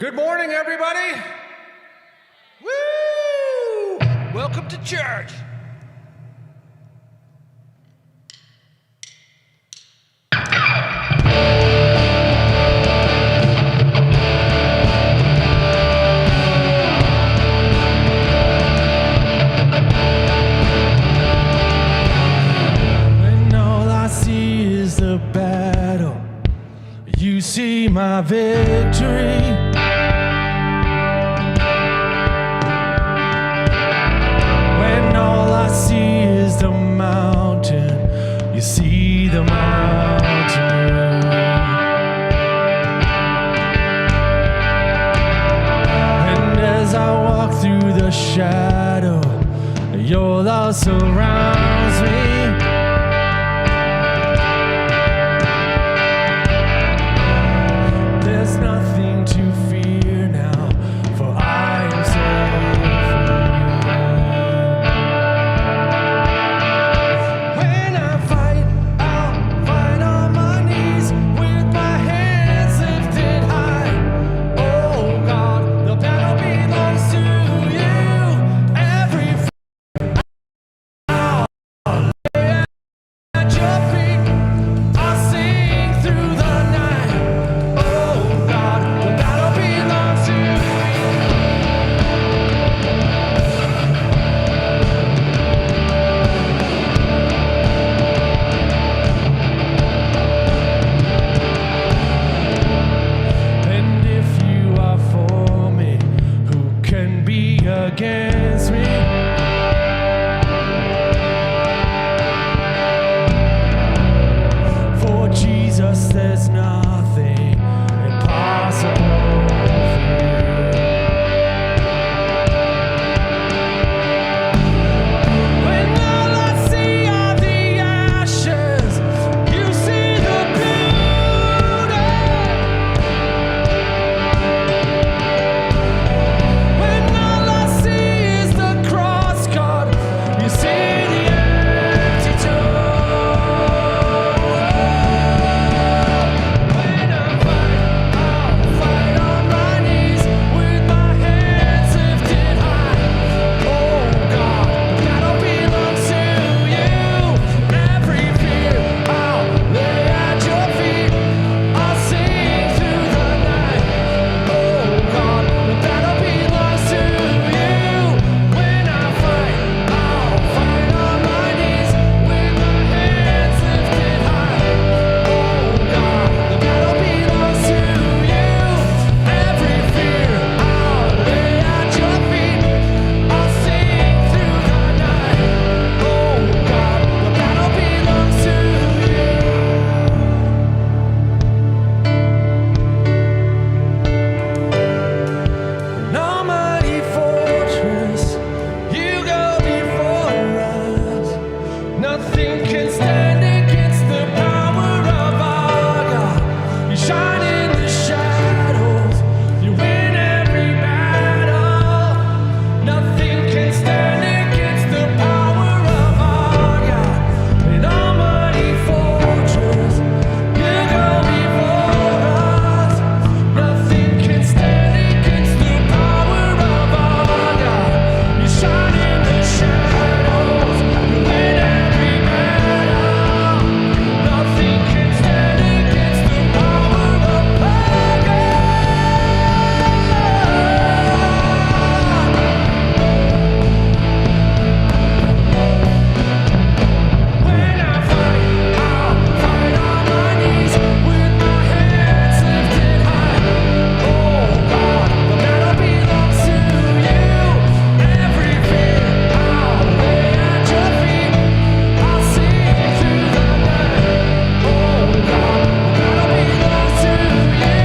Good morning, everybody. Woo! Welcome to church. When all I see is the battle, you see my victory. When all I see is the mountain, you see the mountain. And as I walk through the shadow, your love surrounds me. There's nothing to fear now, for I am set free. When I fight, I'll fight on my knees with my hands lifted high. Oh God, the battle belongs to you. Every I'll lay at your feet. I'll sing through the night. Oh God, the battle belongs to you. And if you are for me, who can be against me? For Jesus, there's nothing impossible for you. When all I see are the ashes, you see the beauty. When all I see is the cross, God, you see the empty tomb. When I fight, I'll fight on my knees with my hands lifted high. Oh God, the battle belongs to you. Every fear I'll lay at your feet. I'll sing through the night. Oh God, the battle belongs to you. When I fight, I'll fight on my knees with my hands lifted high. Oh God, the battle belongs to you. Every fear I'll lay at your feet. I'll sing through the night. Oh God, the battle belongs to you. An almighty fortress, you go before us. Nothing can stand against the power of our God. You shine in the shadows, you win every battle. Nothing can stand against the power of our God. An almighty fortress, you go before us. Nothing can stand against the power of our God. You shine in the shadows, you win every battle. Nothing can stand against the power of our God. When I fight, I'll fight on my knees with my hands lifted high. Oh God, the battle belongs to you. Every fear I'll lay at your feet. I'll sing through the night. Oh God, the battle belongs to you.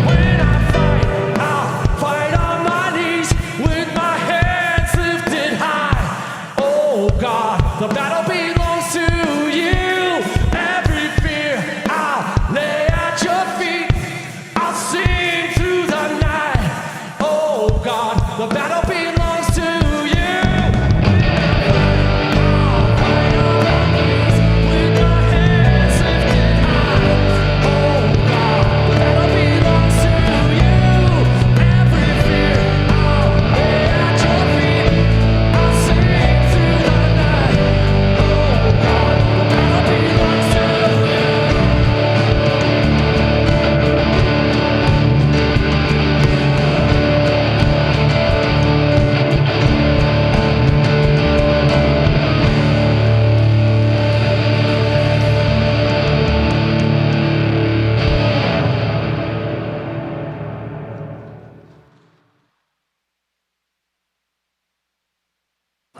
When I fight, I'll fight on my knees with my hands lifted high. Oh God, the battle belongs to you. Every fear I'll lay at your feet. I'll sing through the night. Oh God, the battle belongs to you. I'll fight on my knees with my hands lifted high. Oh God, the battle belongs to you.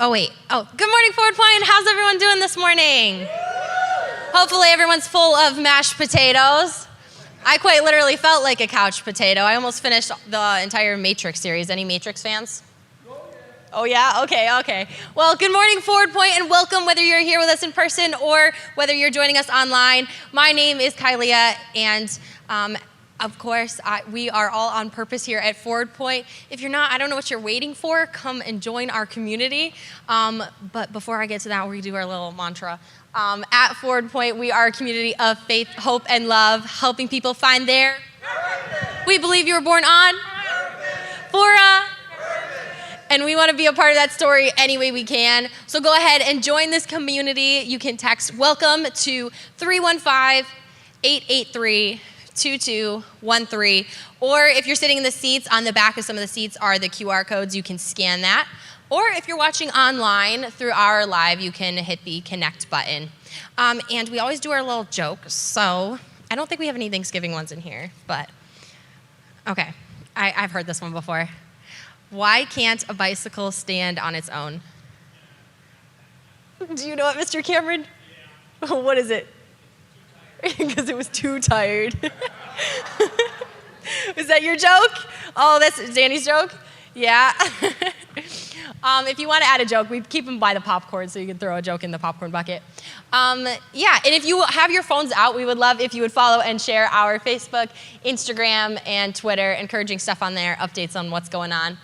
Good morning, Ford Point. How's everyone doing this morning? Hopefully everyone's full of mashed potatoes. I quite literally felt like a couch potato. I almost finished the entire Matrix series. Any Matrix fans? Oh yeah? Okay. Well, good morning, Ford Point, and welcome whether you're here with us in person or whether you're joining us online. My name is Kylia, and of course, we are all on purpose here at Ford Point. If you're not, I don't know what you're waiting for. Come and join our community. But before I get to that, we do our little mantra. At Ford Point, we are a community of faith, hope, and love, helping people find their purpose. We believe you were born on for a and we want to be a part of that story any way we can. So go ahead and join this community. You can text WELCOME to 315-883-2213. Or if you're sitting in the seats, on the back of some of the seats are the QR codes. You can scan that. Or if you're watching online through our live, you can hit the connect button. And we always do our little jokes. So I don't think we have any Thanksgiving ones in here, but okay. I've heard this one before. Why can't a bicycle stand on its own? Do you know it, Mr. Cameron? Yeah. What is it? Because it was too tired. Was that your joke? Oh, that's Danny's joke? Yeah. If you want to add a joke, we keep them by the popcorn so you can throw a joke in the popcorn bucket. And if you have your phones out, we would love if you would follow and share our Facebook, Instagram, and Twitter, encouraging stuff on there, updates on what's going on.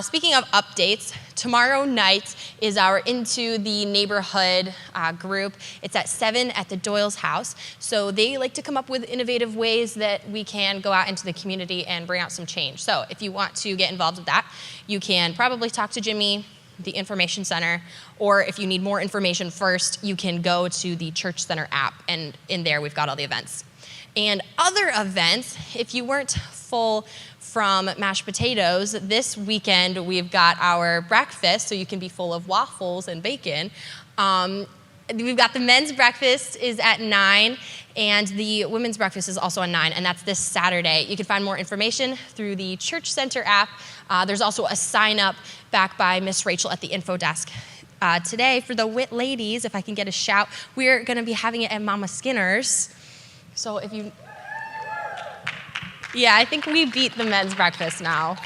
Speaking of updates, tomorrow night is our Into the Neighborhood group. It's at 7 at the Doyle's house. So they like to come up with innovative ways that we can go out into the community and bring out some change. So if you want to get involved with that, you can probably talk to Jimmy, the information center, or if you need more information first, you can go to the Church Center app, and in there we've got all the events. And other events, if you weren't full from mashed potatoes, this weekend we've got our breakfast, so you can be full of waffles and bacon. We've got the men's breakfast is at 9, and the women's breakfast is also at 9, and that's this Saturday. You can find more information through the Church Center app. There's also a sign-up back by Miss Rachel at the info desk. Today, for the WIT ladies, if I can get a shout, we're going to be having it at Mama Skinner's. So if you... Yeah, I think we beat the men's breakfast now.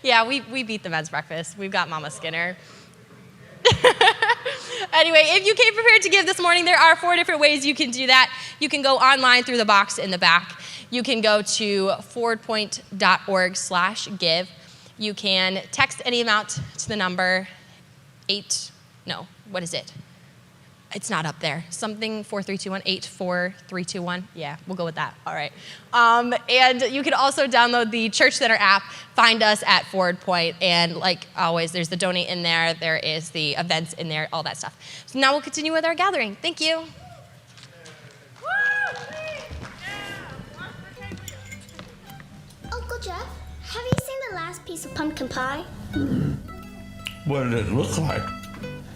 Yeah, we beat the men's breakfast. We've got Mama Skinner. Anyway, if you came prepared to give this morning, there are 4 different ways you can do that. You can go online through the box in the back. You can go to fordpoint.org/give. You can text any amount to the number It's not up there. Something 4321-84321. Yeah, we'll go with that. All right. And you can also download the Church Center app. Find us at Ford Point. And like always, there's the donate in there. There is the events in there, all that stuff. So now we'll continue with our gathering. Thank you. Uncle Jeff, have you seen the last piece of pumpkin pie? What did it look like?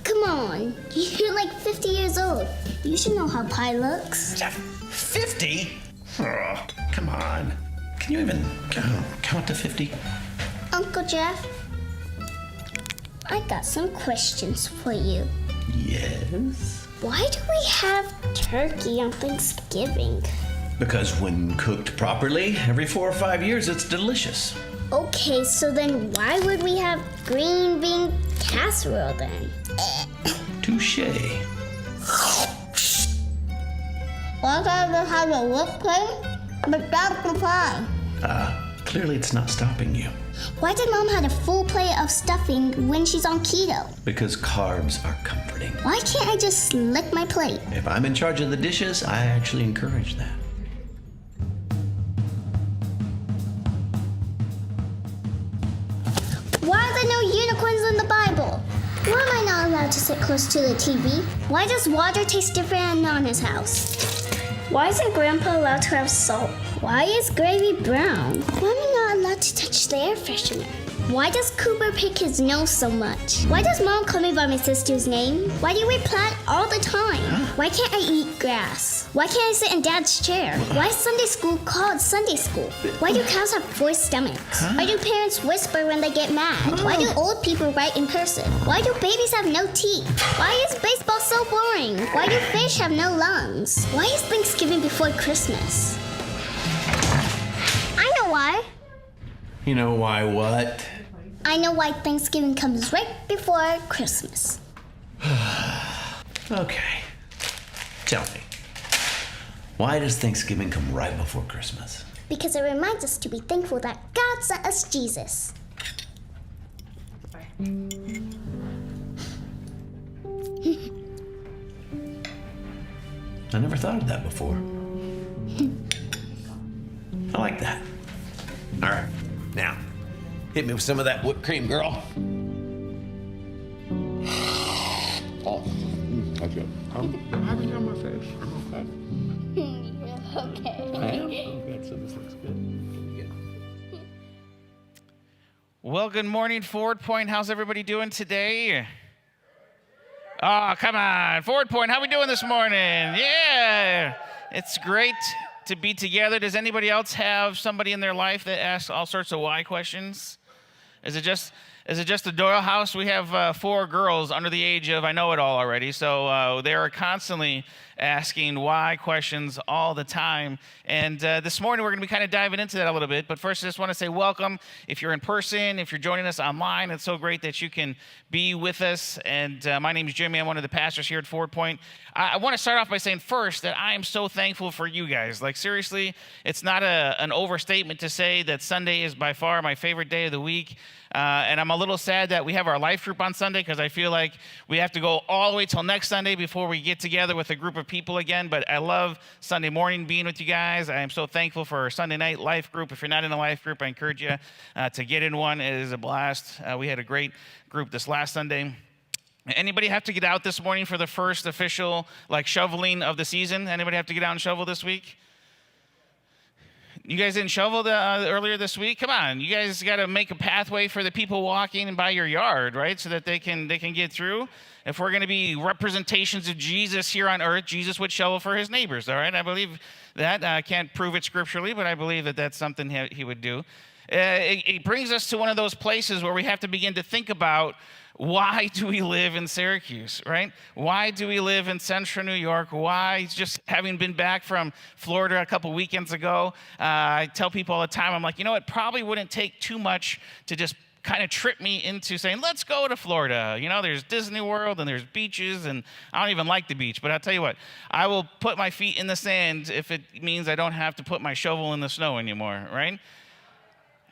Come on, you're like 50 years old. You should know how pie looks. Jeff, 50? Oh, come on. Can you even count to 50? Uncle Jeff, I got some questions for you. Yes? Why do we have turkey on Thanksgiving? Because when cooked properly, every 4 or 5 years, it's delicious. Okay, so then why would we have green bean casserole then? Touché. Why can't I have a whipped cream? But that's the pie. Clearly it's not stopping you. Why did Mom have a full plate of stuffing when she's on keto? Because carbs are comforting. Why can't I just lick my plate? If I'm in charge of the dishes, I actually encourage that. Why are there no unicorns in the Bible? Why am I not allowed to sit close to the TV? Why does water taste different at Nana's house? Why isn't Grandpa allowed to have salt? Why is gravy brown? Why am I not allowed to touch the air freshener? Why does Cooper pick his nose so much? Why does Mom call me by my sister's name? Why do we plant all the time? Why can't I eat grass? Why can't I sit in Dad's chair? Why is Sunday school called Sunday school? Why do cows have 4 stomachs? Why do parents whisper when they get mad? Why do old people write in cursive? Why do babies have no teeth? Why is baseball so boring? Why do fish have no lungs? Why is Thanksgiving before Christmas? I know why. You know why what? I know why Thanksgiving comes right before Christmas. Okay. Tell me. Why does Thanksgiving come right before Christmas? Because it reminds us to be thankful that God sent us Jesus. I never thought of that before. I like that. All right, now, hit me with some of that whipped cream, girl. Oh, that's good. I'm happy on my face. I'm okay. Okay. I am? Oh, good. So this looks good. Well, good morning, Forward Point. How's everybody doing today? Oh, come on. Forward Point, how we doing this morning? Yeah. It's great to be together. Does anybody else have somebody in their life that asks all sorts of why questions? Is it just the Doyle house? We have 4 girls under the age of I know it all already, so they are constantly asking why questions all the time. And this morning we're going to be kind of diving into that a little bit. But first, I just want to say welcome. If you're in person, if you're joining us online, it's so great that you can be with us. And my name is Jimmy. I'm one of the pastors here at Forward Point. I want to start off by saying first that I am so thankful for you guys. Like seriously, it's not an overstatement to say that Sunday is by far my favorite day of the week. And I'm a little sad that we have our life group on Sunday because I feel like we have to go all the way till next Sunday before we get together with a group of people again. But I love Sunday morning being with you guys. I am so thankful for our Sunday night life group. If you're not in a life group, I encourage you to get in one. It is a blast. We had a great group this last Sunday. Anybody have to get out this morning for the first official shoveling of the season? Anybody have to get out and shovel this week? You guys didn't shovel earlier this week? Come on, you guys got to make a pathway for the people walking by your yard, right? So that they can get through. If we're going to be representations of Jesus here on earth, Jesus would shovel for his neighbors, all right? I believe that. I can't prove it scripturally, but I believe that that's something he would do. It brings us to one of those places where we have to begin to think about why do we live in Syracuse, right? Why do we live in central New York? Why, just having been back from Florida a couple weekends ago, I tell people all the time, I'm like, you know, it probably wouldn't take too much to just kind of trip me into saying, let's go to Florida. You know, there's Disney World and there's beaches, and I don't even like the beach, but I'll tell you what, I will put my feet in the sand if it means I don't have to put my shovel in the snow anymore, right?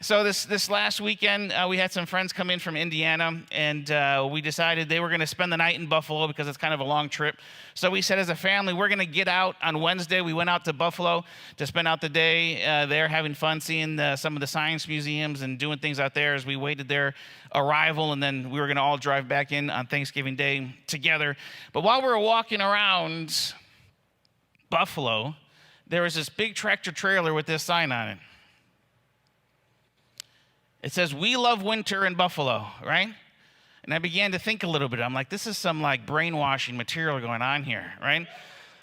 So this last weekend, we had some friends come in from Indiana, and we decided they were going to spend the night in Buffalo because it's kind of a long trip. So we said as a family, we're going to get out on Wednesday. We went out to Buffalo to spend out the day there having fun, seeing some of the science museums and doing things out there as we waited their arrival, and then we were going to all drive back in on Thanksgiving Day together. But while we were walking around Buffalo, there was this big tractor trailer with this sign on it. It says, "We love winter in Buffalo," right? And I began to think a little bit. I'm like, this is some brainwashing material going on here, right?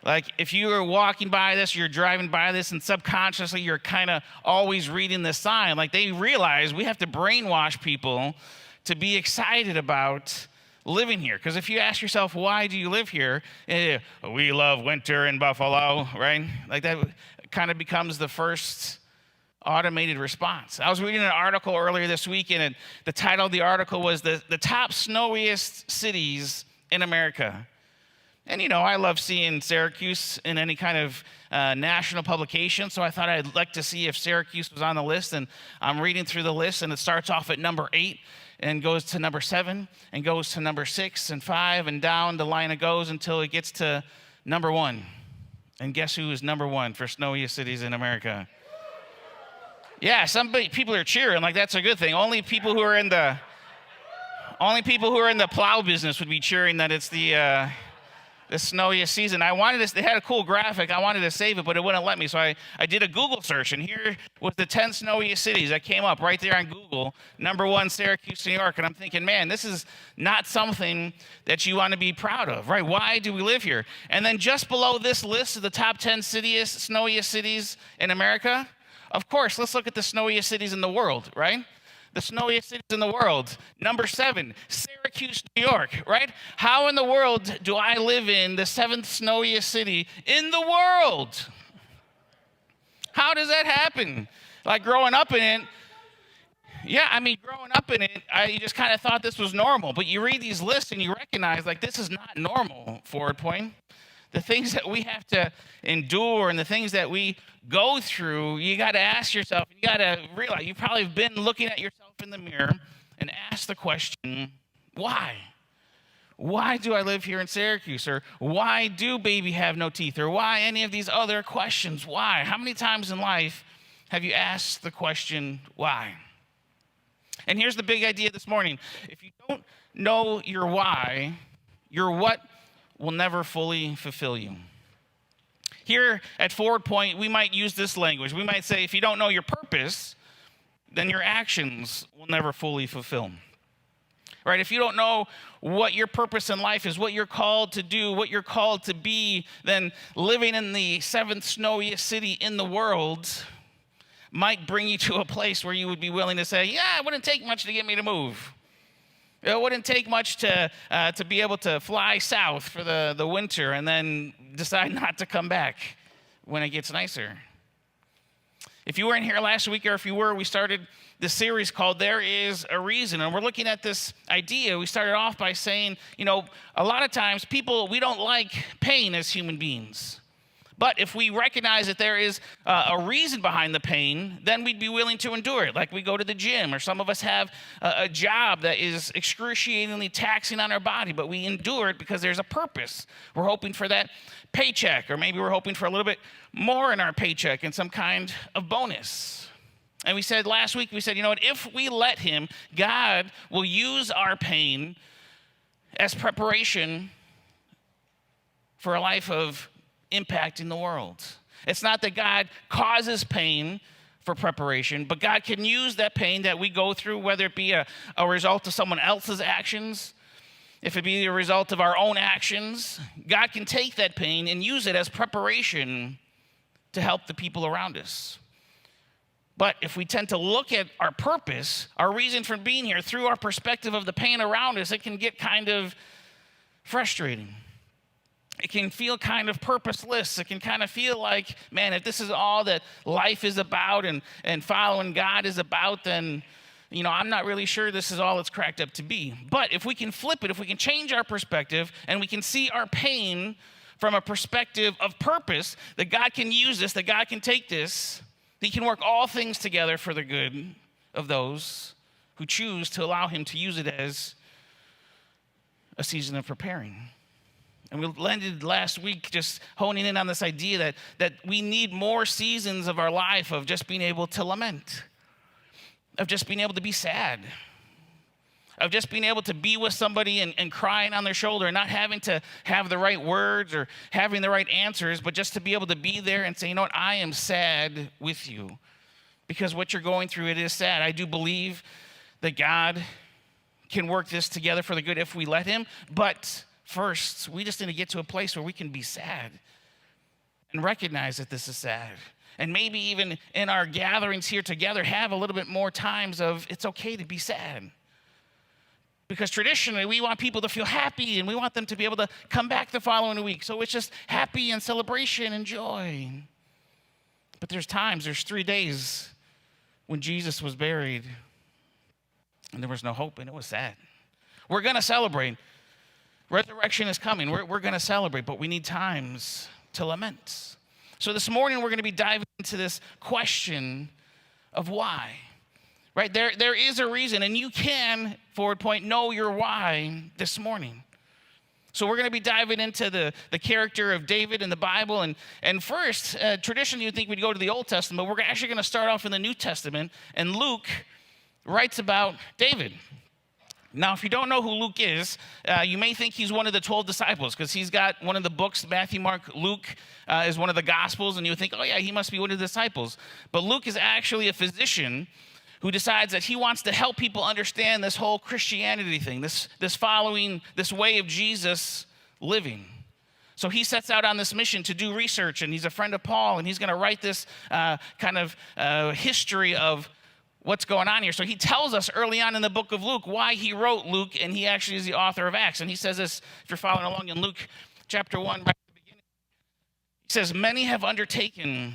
Like if you were walking by this, you're driving by this, and subconsciously you're kind of always reading this sign. Like they realize we have to brainwash people to be excited about living here. Because if you ask yourself, why do you live here? We love winter in Buffalo, right? Like that kind of becomes the first automated response. I was reading an article earlier this week, and the title of the article was the top snowiest cities in America. And you know, I love seeing Syracuse in any kind of national publication, so I thought I'd like to see if Syracuse was on the list. And I'm reading through the list, and it starts off at number 8 and goes to number 7 and goes to number 6 and 5 and down the line it goes until it gets to number 1. And guess who is number 1 for snowiest cities in America? Yeah, some people are cheering like that's a good thing. Only people who are in the plow business would be cheering that it's the the snowiest season. I wanted this, they had a cool graphic. I wanted to save it, but it wouldn't let me. So I did a Google search, and here was the 10 snowiest cities that came up right there on Google. Number 1, Syracuse, New York. And I'm thinking, man, this is not something that you want to be proud of, right? Why do we live here? And then just below this list of the top 10 snowiest cities in America, of course, let's look at the snowiest cities in the world, right? The snowiest cities in the world. Number 7, Syracuse, New York, right? How in the world do I live in the 7th snowiest city in the world? How does that happen? Like growing up in it, growing up in it, I just kind of thought this was normal. But you read these lists and you recognize, like, this is not normal, Forward Point. The things that we have to endure and the things that we go through, you got to ask yourself, you got to realize you've probably been looking at yourself in the mirror and ask the question, why? Why do I live here in Syracuse? Or why do baby have no teeth? Or why any of these other questions? Why? How many times in life have you asked the question, why? And here's the big idea this morning. If you don't know your why, your what will never fully fulfill you. Here at Forward Point, we might use this language. We might say, if you don't know your purpose, then your actions will never fully fulfill. Right? If you don't know what your purpose in life is, what you're called to do, what you're called to be, then living in the 7th snowiest city in the world might bring you to a place where you would be willing to say, yeah, it wouldn't take much to get me to move. It wouldn't take much to be able to fly south for the winter and then decide not to come back when it gets nicer. If you weren't here last week, or if you were, we started this series called There Is a Reason. And we're looking at this idea. We started off by saying, a lot of times we don't like pain as human beings. But if we recognize that there is a reason behind the pain, then we'd be willing to endure it. Like we go to the gym, or some of us have a job that is excruciatingly taxing on our body, but we endure it because there's a purpose. We're hoping for that paycheck, or maybe we're hoping for a little bit more in our paycheck and some kind of bonus. And we said last week, if we let him, God will use our pain as preparation for a life of impacting the world. It's not that God causes pain for preparation, but God can use that pain that we go through, whether it be a result of someone else's actions, if it be a result of our own actions. God can take that pain and use it as preparation to help the people around us. But if we tend to look at our purpose, our reason for being here, through our perspective of the pain around us, it can get kind of frustrating. It can feel kind of purposeless. It can kind of feel like, man, if this is all that life is about and following God is about, then, I'm not really sure this is all it's cracked up to be. But if we can flip it, if we can change our perspective and we can see our pain from a perspective of purpose, that God can use this, that God can take this, He can work all things together for the good of those who choose to allow Him to use it as a season of preparing. And we landed last week just honing in on this idea that we need more seasons of our life of just being able to lament, of just being able to be sad, of just being able to be with somebody and crying on their shoulder and not having to have the right words or having the right answers, but just to be able to be there and say, I am sad with you because what you're going through, it is sad. I do believe that God can work this together for the good if we let Him, but first, we just need to get to a place where we can be sad and recognize that this is sad. And maybe even in our gatherings here together, have a little bit more times of it's okay to be sad. Because traditionally, we want people to feel happy and we want them to be able to come back the following week. So it's just happy and celebration and joy. But there's 3 days when Jesus was buried and there was no hope and it was sad. We're going to celebrate. Resurrection is coming. We're going to celebrate, but we need times to lament. So this morning, we're going to be diving into this question of why. Right? There is a reason, and you can, Forward Point, know your why this morning. So we're going to be diving into the character of David in the Bible. And first, traditionally, you'd think we'd go to the Old Testament, but we're actually going to start off in the New Testament. And Luke writes about David. Now, if you don't know who Luke is, you may think he's one of the 12 disciples because he's got one of the books, Matthew, Mark, Luke is one of the Gospels, and you would think, oh yeah, he must be one of the disciples. But Luke is actually a physician who decides that he wants to help people understand this whole Christianity thing, this following, this way of Jesus living. So he sets out on this mission to do research, and he's a friend of Paul, and he's going to write this history of what's going on here. So he tells us early on in the book of Luke why he wrote Luke, and he actually is the author of Acts. And he says this, if you're following along in Luke chapter 1, right at the beginning. He says, many have undertaken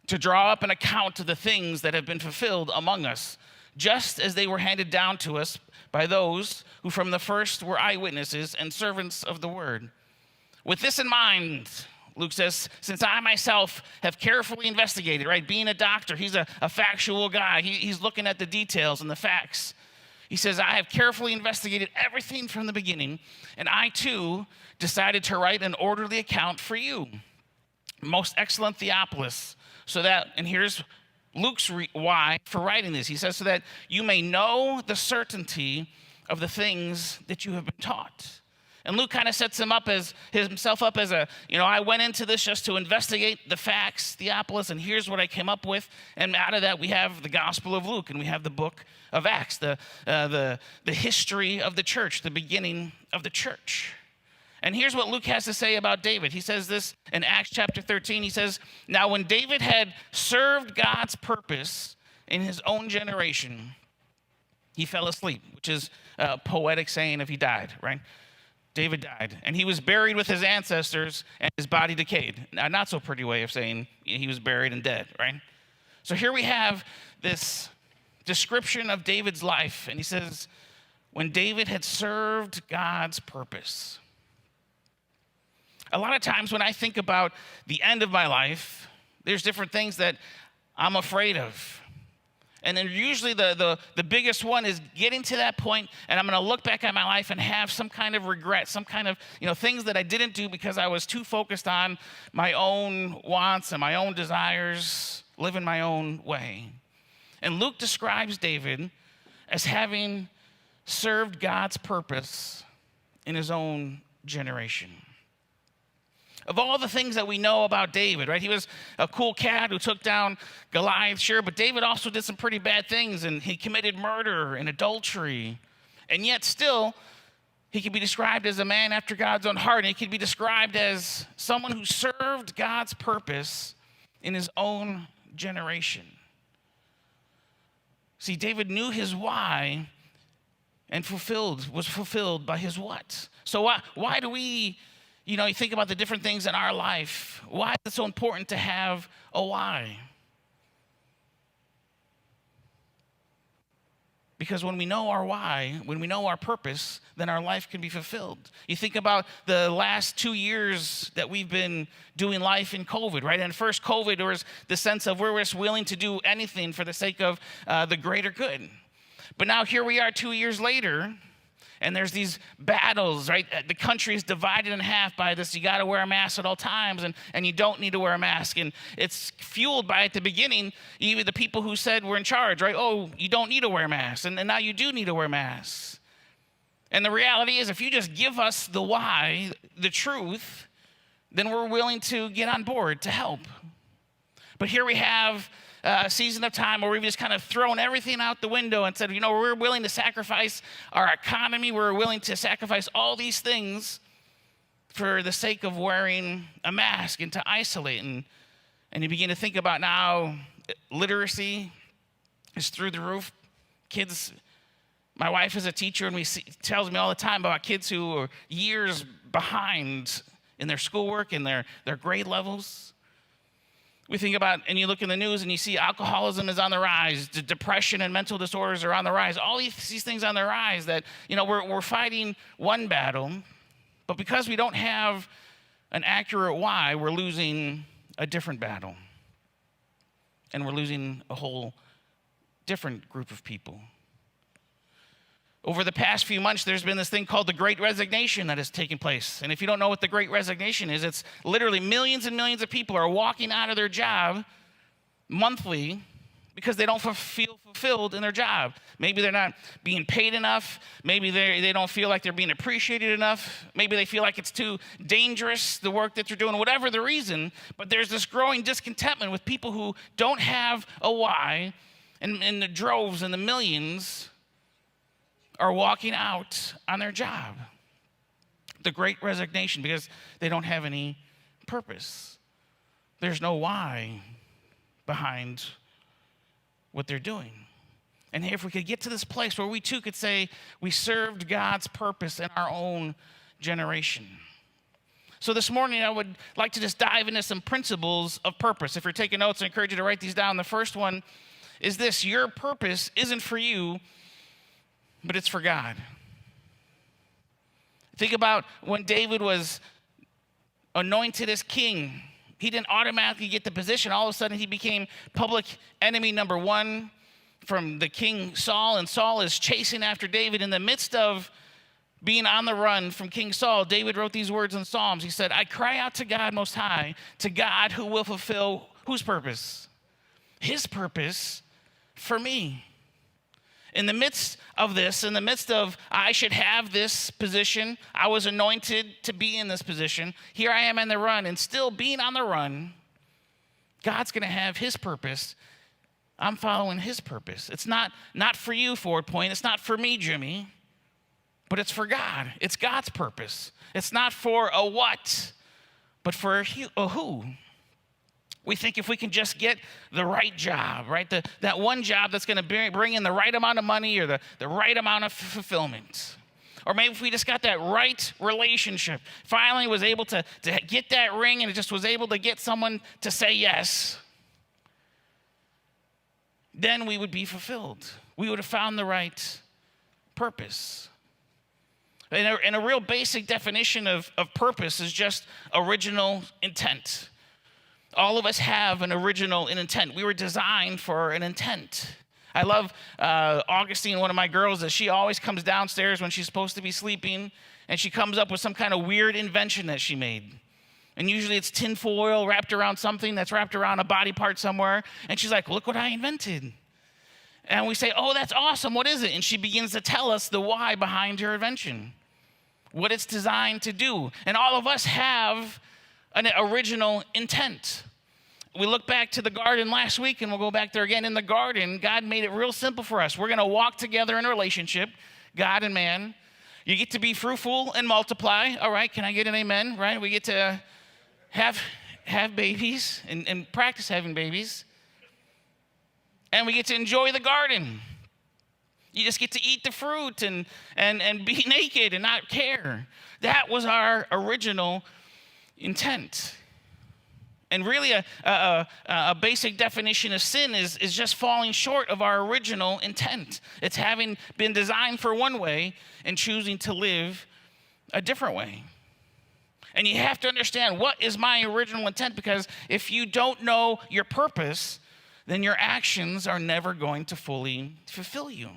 to draw up an account of the things that have been fulfilled among us, just as they were handed down to us by those who from the first were eyewitnesses and servants of the word. With this in mind, Luke says, since I myself have carefully investigated, right? Being a doctor, he's a factual guy. He's looking at the details and the facts. He says, I have carefully investigated everything from the beginning, and I too decided to write an orderly account for you, most excellent Theophilus, so that, and here's Luke's why for writing this. He says, so that you may know the certainty of the things that you have been taught. And Luke kind of sets himself up as I went into this just to investigate the facts, Theophilus, and here's what I came up with. And out of that, we have the Gospel of Luke, and we have the book of Acts, the history of the church, the beginning of the church. And here's what Luke has to say about David. He says this in Acts chapter 13. He says, now when David had served God's purpose in his own generation, he fell asleep, which is a poetic saying if he died, right? David died, and he was buried with his ancestors, and his body decayed. Now, not so pretty way of saying he was buried and dead, right? So here we have this description of David's life, and he says, when David had served God's purpose. A lot of times when I think about the end of my life, there's different things that I'm afraid of. And then usually the biggest one is getting to that point, and I'm going to look back at my life and have some kind of regret, some kind of things that I didn't do because I was too focused on my own wants and my own desires, living my own way. And Luke describes David as having served God's purpose in his own generation. Of all the things that we know about David, right? He was a cool cat who took down Goliath, sure, but David also did some pretty bad things, and he committed murder and adultery. And yet still, he could be described as a man after God's own heart, and he could be described as someone who served God's purpose in his own generation. See, David knew his why and was fulfilled by his what. So why do we... you think about the different things in our life. Why is it so important to have a why? Because when we know our why, when we know our purpose, then our life can be fulfilled. You think about the last 2 years that we've been doing life in COVID, right? And first COVID, there was the sense of we're just willing to do anything for the sake of the greater good. But now here we are 2 years later, and there's these battles, right? The country is divided in half by this, you gotta wear a mask at all times, and you don't need to wear a mask. And it's fueled by, at the beginning, even the people who said we're in charge, right? Oh, you don't need to wear masks, and now you do need to wear masks. And the reality is, if you just give us the why, the truth, then we're willing to get on board to help. But here we have a season of time where we've just kind of thrown everything out the window and said, we're willing to sacrifice our economy. We're willing to sacrifice all these things for the sake of wearing a mask and to isolate. And you begin to think about now, literacy is through the roof. Kids, my wife is a teacher, and tells me all the time about kids who are years behind in their schoolwork and their grade levels. We think about, and you look in the news and you see alcoholism is on the rise, depression and mental disorders are on the rise, all these things on the rise that, we're fighting one battle, but because we don't have an accurate why, we're losing a different battle. And we're losing a whole different group of people. Over the past few months, there's been this thing called the Great Resignation that has taken place. And if you don't know what the Great Resignation is, it's literally millions and millions of people are walking out of their job monthly because they don't feel fulfilled in their job. Maybe they're not being paid enough. Maybe they don't feel like they're being appreciated enough. Maybe they feel like it's too dangerous, the work that they're doing, whatever the reason. But there's this growing discontentment with people who don't have a why, and the droves and the millions are walking out on their job. The great resignation, because they don't have any purpose. There's no why behind what they're doing. And if we could get to this place where we too could say we served God's purpose in our own generation. So this morning I would like to just dive into some principles of purpose. If you're taking notes, I encourage you to write these down. The first one is this: your purpose isn't for you, but it's for God. Think about when David was anointed as king. He didn't automatically get the position. All of a sudden, he became public enemy number one from the king Saul, and Saul is chasing after David. In the midst of being on the run from King Saul, David wrote these words in Psalms. He said, I cry out to God Most High, to God who will fulfill whose purpose? His purpose for me. In the midst of this, in the midst of I should have this position, I was anointed to be in this position. Here I am in the run, and still being on the run, God's going to have his purpose. I'm following his purpose. It's not for you, Forward Point. It's not for me, Jimmy, but it's for God. It's God's purpose. It's not for a what, but for a who. We think if we can just get the right job, right? That one job that's going to bring in the right amount of money or the right amount of fulfillment. Or maybe if we just got that right relationship, finally was able to get that ring and it just was able to get someone to say yes, then we would be fulfilled. We would have found the right purpose. And a real basic definition of purpose is just original intent. All of us have an original intent. We were designed for an intent. I love Augustine, one of my girls, that she always comes downstairs when she's supposed to be sleeping, and she comes up with some kind of weird invention that she made. And usually it's tin foil wrapped around something that's wrapped around a body part somewhere. And she's like, look what I invented. And we say, oh, that's awesome. What is it? And she begins to tell us the why behind her invention, what it's designed to do. And all of us have an original intent. We look back to the garden last week, and we'll go back there again. In the garden, God made it real simple for us. We're going to walk together in a relationship, God and man. You get to be fruitful and multiply. All right, can I get an amen? Right? We get to have babies and practice having babies. And we get to enjoy the garden. You just get to eat the fruit and be naked and not care. That was our original intent. And really a basic definition of sin is just falling short of our original intent. It's having been designed for one way and choosing to live a different way. And you have to understand, what is my original intent? Because if you don't know your purpose, then your actions are never going to fully fulfill you.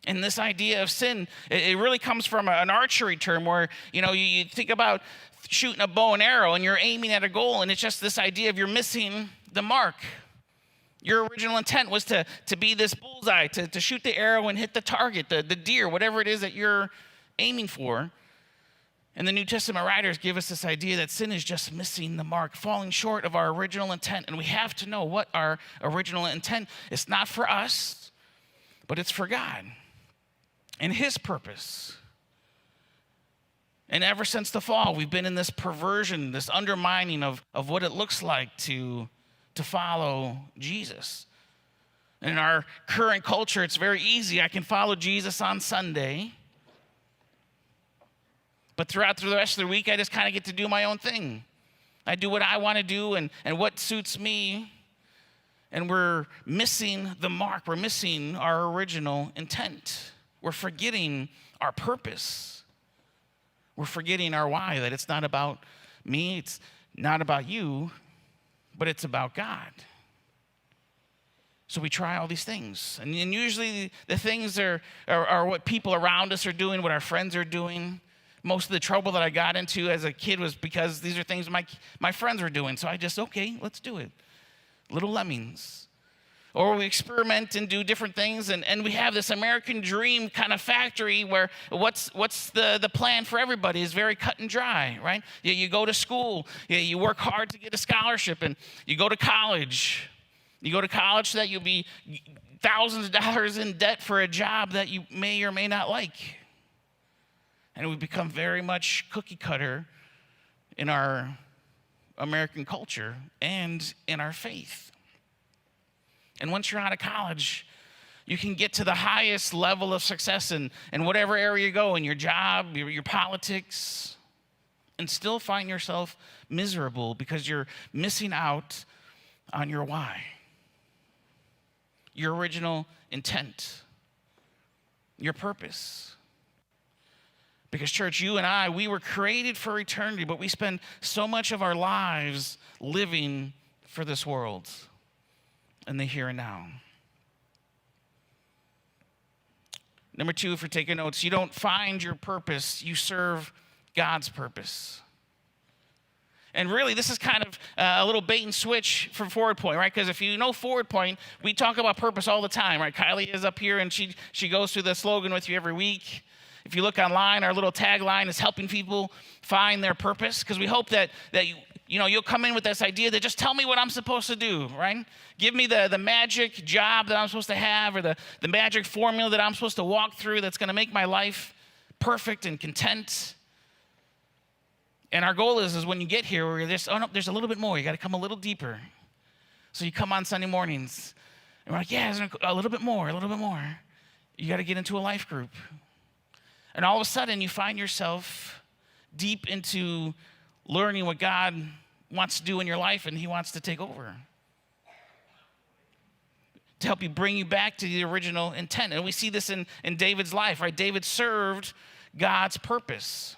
And this idea of sin, it really comes from an archery term where, you think about shooting a bow and arrow and you're aiming at a goal, and it's just this idea of you're missing the mark. Your original intent was to be this bullseye, to shoot the arrow and hit the target, the deer, whatever it is that you're aiming for. And the New Testament writers give us this idea that sin is just missing the mark, falling short of our original intent. And we have to know what our original intent is. It's not for us, but it's for God and his purpose. And ever since the fall, we've been in this perversion, this undermining of what it looks like to follow Jesus. And in our current culture, it's very easy. I can follow Jesus on Sunday, but throughout the rest of the week, I just kind of get to do my own thing. I do what I want to do and what suits me. And we're missing the mark. We're missing our original intent. We're forgetting our purpose. We're forgetting our why, that it's not about me, it's not about you, but it's about God. So we try all these things. And usually the things are what people around us are doing, what our friends are doing. Most of the trouble that I got into as a kid was because these are things my friends were doing. So I just, okay, let's do it. Little Lemmings. or we experiment and do different things, and we have this American dream kind of factory where what's the plan for everybody is very cut and dry, right? You go to school, you work hard to get a scholarship, and you go to college. You go to college so that you'll be thousands of dollars in debt for a job that you may or may not like. And we become very much cookie cutter in our American culture and in our faith. And once you're out of college, you can get to the highest level of success in whatever area you go, in your job, your politics, and still find yourself miserable because you're missing out on your why, your original intent, your purpose. Because, church, you and I, we were created for eternity, but we spend so much of our lives living for this world and the here and now. Number 2, if you're taking notes, you don't find your purpose, you serve God's purpose. And really, this is kind of a little bait and switch for Forward Point, right? Because if you know Forward Point, we talk about purpose all the time, right? Kylie is up here, and she goes through the slogan with you every week. If you look online, our little tagline is helping people find their purpose, because we hope that you'll come in with this idea that just tell me what I'm supposed to do, right? Give me the magic job that I'm supposed to have, or the magic formula that I'm supposed to walk through that's going to make my life perfect and content. And our goal is when you get here, we're just, oh no, there's a little bit more. You got to come a little deeper. So you come on Sunday mornings, and we're like, yeah, there's a little bit more, a little bit more. You got to get into a life group. And all of a sudden, you find yourself deep into learning what God wants to do in your life, and he wants to take over to help you, bring you back to the original intent. And we see this in David's life, right? David served God's purpose.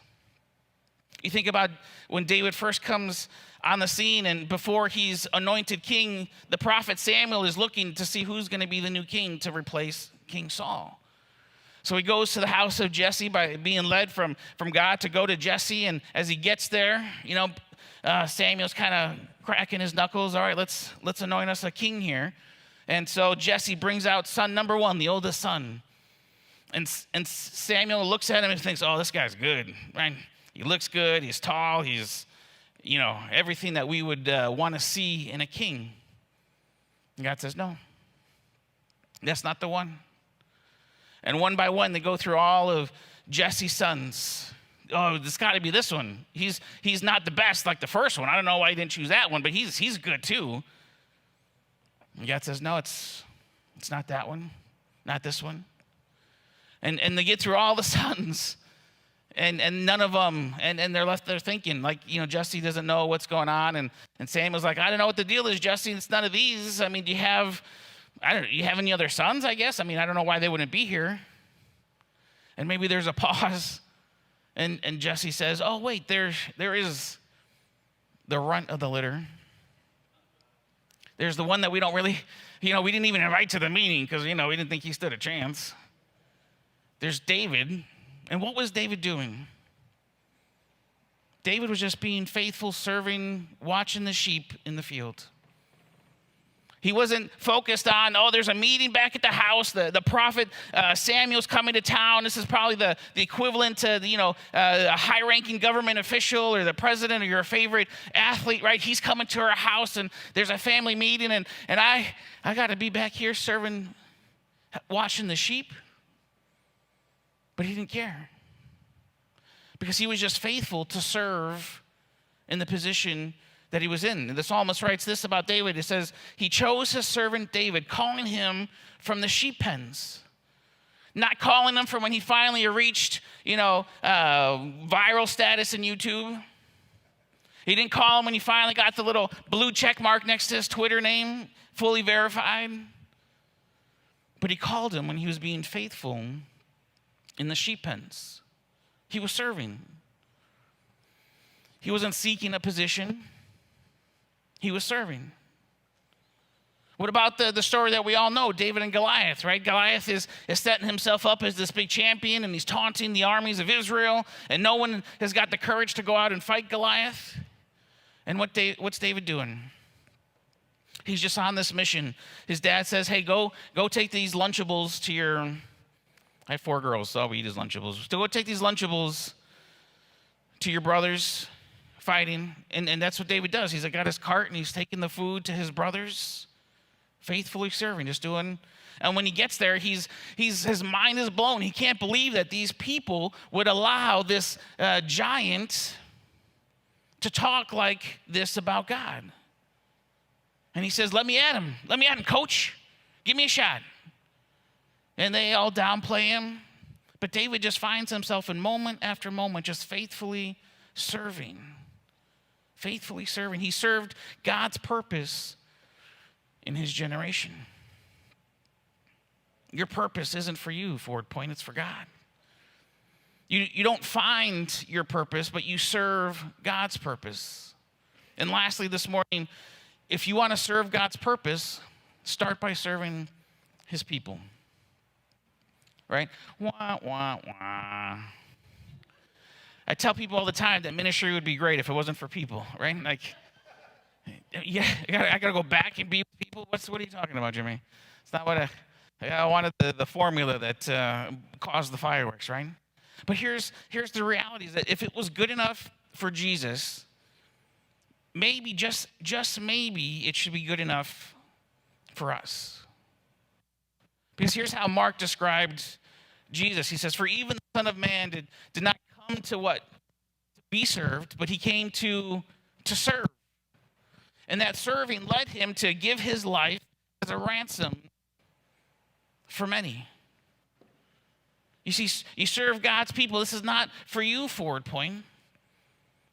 You think about when David first comes on the scene, and before he's anointed king, the prophet Samuel is looking to see who's going to be the new king to replace King Saul. So he goes to the house of Jesse by being led from God to go to Jesse. And as he gets there, Samuel's kind of cracking his knuckles. All right, let's anoint us a king here. And so Jesse brings out son number 1, the oldest son. And Samuel looks at him and thinks, oh, this guy's good, right? He looks good. He's tall. He's, everything that we would want to see in a king. And God says, no, that's not the one. And one by one, they go through all of Jesse's sons. Oh, it's got to be this one. He's not the best like the first one. I don't know why he didn't choose that one, but he's good too. And God says, no, it's not that one, not this one. And they get through all the sons, and none of them, and they're left there thinking, like, Jesse doesn't know what's going on, and Samuel's like, I don't know what the deal is, Jesse. It's none of these. I mean, do you have any other sons, I guess? I mean, I don't know why they wouldn't be here. And maybe there's a pause, and Jesse says, oh, wait, there is the runt of the litter. There's the one that we don't really, we didn't even invite to the meeting because, we didn't think he stood a chance. There's David. And what was David doing? David was just being faithful, serving, watching the sheep in the field. He wasn't focused on, there's a meeting back at the house. The prophet Samuel's coming to town. This is probably the equivalent to, a high-ranking government official or the president or your favorite athlete, right? He's coming to our house, and there's a family meeting, and I got to be back here serving, watching the sheep. But he didn't care because he was just faithful to serve in the position that he was in. The psalmist writes this about David. It says, he chose his servant David, calling him from the sheep pens. Not calling him from when he finally reached, viral status in YouTube. He didn't call him when he finally got the little blue check mark next to his Twitter name, fully verified. But he called him when he was being faithful in the sheep pens. He was serving. He wasn't seeking a position. He was serving. What about the story that we all know, David and Goliath, right? Goliath is setting himself up as this big champion, and he's taunting the armies of Israel, and no one has got the courage to go out and fight Goliath. And what's David doing? He's just on this mission. His dad says, hey, go take these Lunchables to your, I have 4 girls, so I'll eat his Lunchables. So go take these Lunchables to your brothers fighting. And that's what David does. He's got his cart and he's taking the food to his brothers, faithfully serving, just doing. And when he gets there, his mind is blown. He can't believe that these people would allow this giant to talk like this about God. And he says, let me at him. Let me at him, coach. Give me a shot. And they all downplay him. But David just finds himself in moment after moment just faithfully serving. Faithfully serving. He served God's purpose in his generation. Your purpose isn't for you, Forward Point, it's for God. You don't find your purpose, but you serve God's purpose. And lastly, this morning, if you want to serve God's purpose, start by serving his people. Right? Wah, wah, wah. I tell people all the time that ministry would be great if it wasn't for people, right? Like, yeah, I gotta go back and be with people. What are you talking about, Jimmy? It's not what I wanted the formula that caused the fireworks, right? But here's the reality, is that if it was good enough for Jesus, maybe, just maybe, it should be good enough for us. Because here's how Mark described Jesus. He says, for even the Son of Man did not come to what? To be served, but he came to serve. And that serving led him to give his life as a ransom for many. You see, you serve God's people. This is not for you, Forward Point.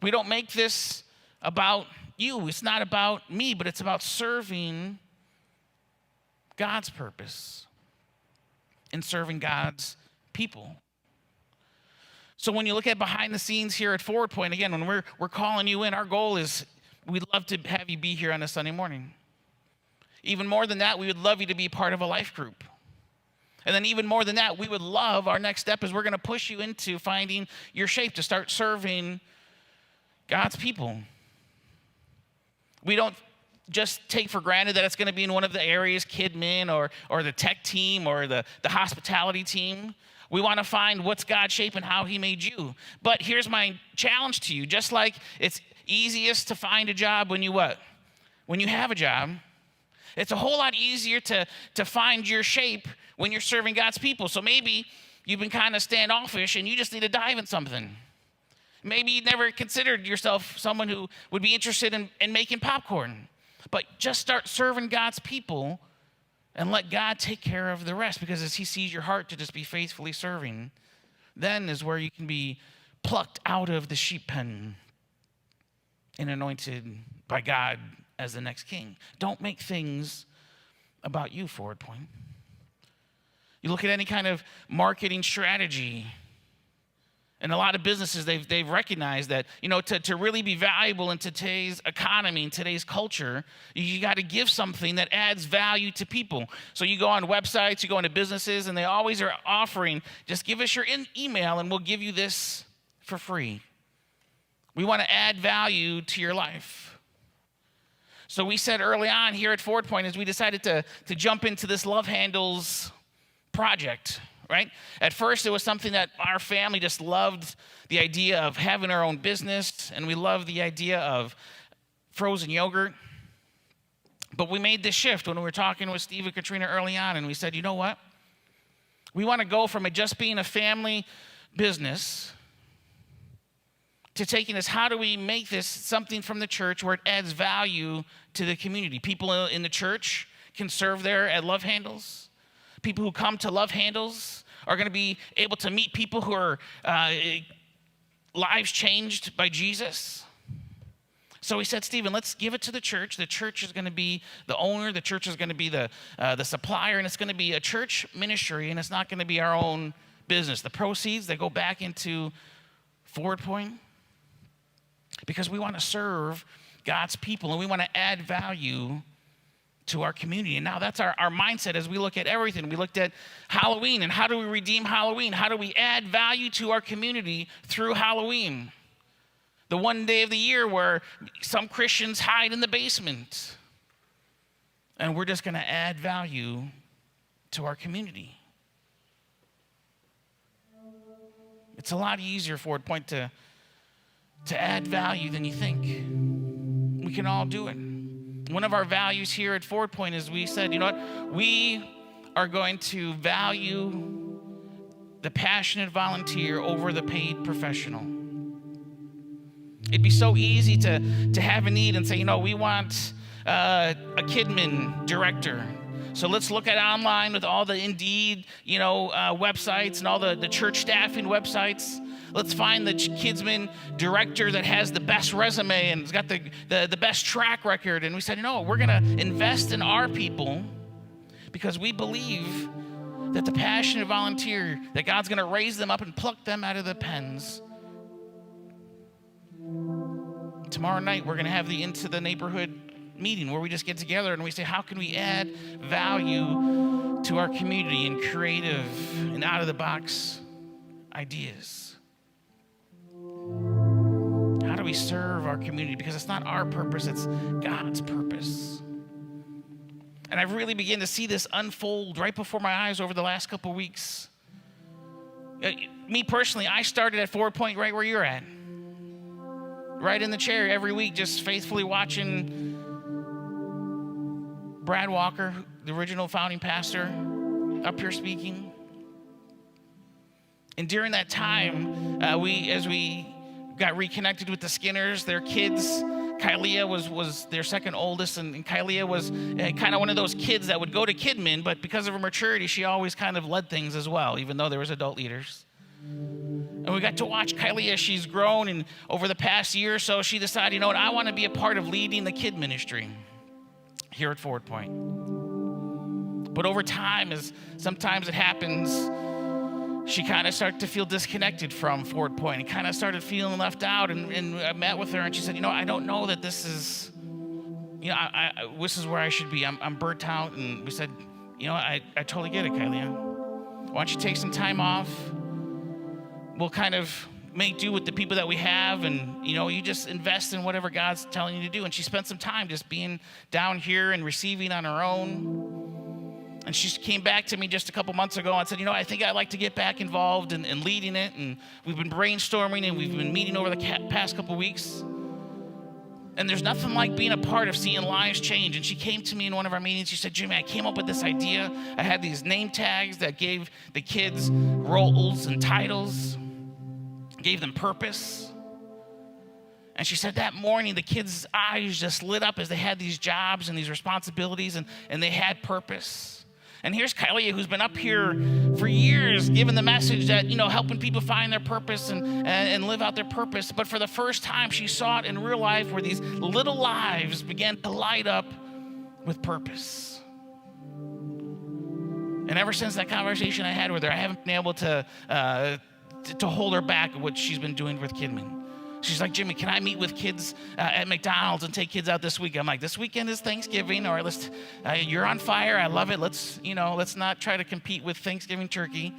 We don't make this about you. It's not about me, but it's about serving God's purpose and serving God's people. So when you look at behind the scenes here at Forward Point, again, when we're calling you in, our goal is we'd love to have you be here on a Sunday morning. Even more than that, we would love you to be part of a life group. And then even more than that, we would love, our next step is we're going to push you into finding your shape to start serving God's people. We don't just take for granted that it's going to be in one of the areas, KidMin or the tech team or the hospitality team. We want to find what's God's shape and how he made you. But here's my challenge to you. Just like it's easiest to find a job when you what? When you have a job. It's a whole lot easier to find your shape when you're serving God's people. So maybe you've been kind of standoffish and you just need to dive in something. Maybe you never considered yourself someone who would be interested in making popcorn. But just start serving God's people and let God take care of the rest. Because as he sees your heart to just be faithfully serving, then is where you can be plucked out of the sheep pen and anointed by God as the next king. Don't make things about you, Forward Point. You look at any kind of marketing strategy, and a lot of businesses, they've recognized that, to really be valuable in today's economy, in today's culture, you got to give something that adds value to people. So you go on websites, you go into businesses, and they always are offering, just give us your email and we'll give you this for free. We want to add value to your life. So we said early on here at Forward Point, as we decided to jump into this Love Handles project, right? At first, it was something that our family just loved, the idea of having our own business, and we loved the idea of frozen yogurt. But we made this shift when we were talking with Steve and Katrina early on, and we said, you know what? We want to go from it just being a family business to taking this, how do we make this something from the church where it adds value to the community? People in the church can serve there at Love Handles. People who come to Love Handles are going to be able to meet people who are lives changed by Jesus. So we said, Stephen, let's give it to the church. The church is going to be the owner. The church is going to be the supplier, and it's going to be a church ministry, and it's not going to be our own business. The proceeds, they go back into Forward Point, because we want to serve God's people and we want to add value to our community. And now that's our mindset as we look at everything. We looked at Halloween and how do we redeem Halloween? How do we add value to our community through Halloween? The one day of the year where some Christians hide in the basement. and we're just going to add value to our community. It's a lot easier, Ford Point, to add value than you think. We can all do it. One of our values here at Ford Point is we said, you know what? We are going to value the passionate volunteer over the paid professional. It'd be so easy to have a need and say, you know, we want a Kidmin director. So let's look at online with all the Indeed, websites and all the church staffing websites. Let's find the Kidsman director that has the best resume and has got the best track record. And we said, we're going to invest in our people because we believe that the passionate volunteer, that God's going to raise them up and pluck them out of the pens. Tomorrow night, we're going to have the Into the Neighborhood meeting where we just get together and we say, how can we add value to our community in creative and out-of-the-box ideas? How do we serve our community? Because it's not our purpose, it's God's purpose. And I've really begun to see this unfold right before my eyes over the last couple of weeks. Me personally, I started at Ford Point right where you're at. Right in the chair every week, just faithfully watching Brad Walker, the original founding pastor, up here speaking. And during that time, as we got reconnected with the Skinners, their kids, Kylea was their second oldest, and Kylea was kind of one of those kids that would go to Kidmin, but because of her maturity, she always kind of led things as well, even though there was adult leaders. And we got to watch Kylea as she's grown, and over the past year or so, she decided, I want to be a part of leading the kid ministry here at Ford Point. But over time, as sometimes it happens, she kind of started to feel disconnected from Ford Point and kind of started feeling left out. And I met with her and she said, I don't know that this is, this is where I should be. I'm burnt out. And we said, I totally get it, Kylea. Why don't you take some time off? We'll kind of make do with the people that we have, and you just invest in whatever God's telling you to do. And she spent some time just being down here and receiving on her own. And she came back to me just a couple months ago and said, I think I'd like to get back involved in leading it. And we've been brainstorming and we've been meeting over the past couple weeks. And there's nothing like being a part of seeing lives change. And she came to me in one of our meetings. She said, Jimmy, I came up with this idea. I had these name tags that gave the kids roles and titles, gave them purpose. And she said that morning, the kids' eyes just lit up as they had these jobs and these responsibilities, and they had purpose. And here's Kylea, who's been up here for years, giving the message that, helping people find their purpose and live out their purpose. But for the first time, she saw it in real life where these little lives began to light up with purpose. And ever since that conversation I had with her, I haven't been able to hold her back at what she's been doing with Kidmin. She's like, Jimmy, can I meet with kids at McDonald's and take kids out this week? I'm like, this weekend is Thanksgiving, or you're on fire. I love it. Let's not try to compete with Thanksgiving turkey.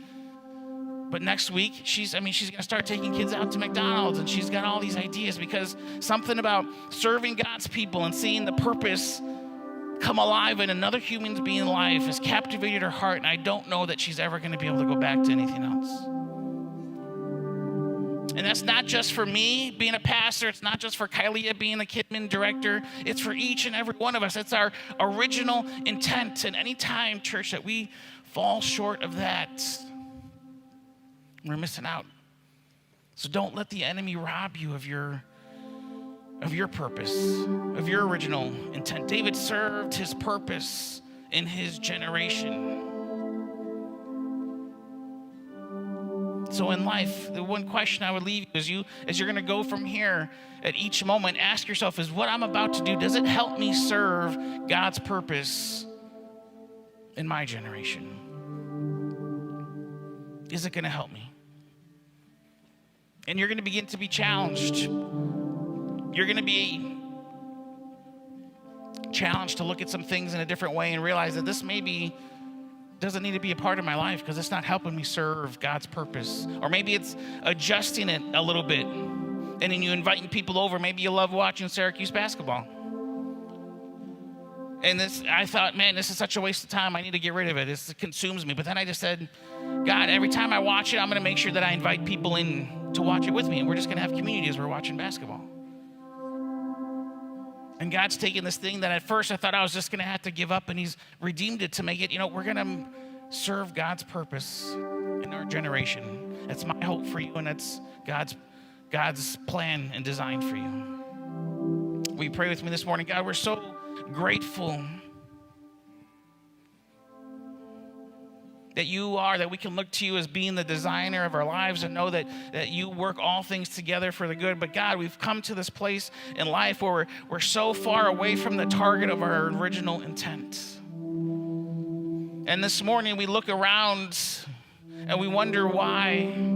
But next week, she's going to start taking kids out to McDonald's, and she's got all these ideas because something about serving God's people and seeing the purpose come alive in another human being's life has captivated her heart, and I don't know that she's ever going to be able to go back to anything else. And that's not just for me being a pastor. It's not just for Kylea being the Kidmin director. It's for each and every one of us. It's our original intent. And anytime, church, that we fall short of that, we're missing out. So don't let the enemy rob you of your purpose, of your original intent. David served his purpose in his generation. So in life, the one question I would leave you as you're going to go from here at each moment, ask yourself, is what I'm about to do, does it help me serve God's purpose in my generation? Is it going to help me? And you're going to begin to be challenged. You're going to be challenged to look at some things in a different way and realize that this maybe doesn't need to be a part of my life because it's not helping me serve God's purpose. Or maybe it's adjusting it a little bit. And then you inviting people over. Maybe you love watching Syracuse basketball. And I thought, man, this is such a waste of time. I need to get rid of it. This consumes me. But then I just said, God, every time I watch it, I'm going to make sure that I invite people in to watch it with me. And we're just going to have community as we're watching basketball. And God's taken this thing that at first I thought I was just going to have to give up, and he's redeemed it to make it, we're going to serve God's purpose in our generation. That's my hope for you, and that's God's plan and design for you. Will you pray with me this morning? God, we're so grateful that you are, that we can look to you as being the designer of our lives and know that you work all things together for the good. But God, we've come to this place in life where we're so far away from the target of our original intent. And this morning we look around and we wonder why.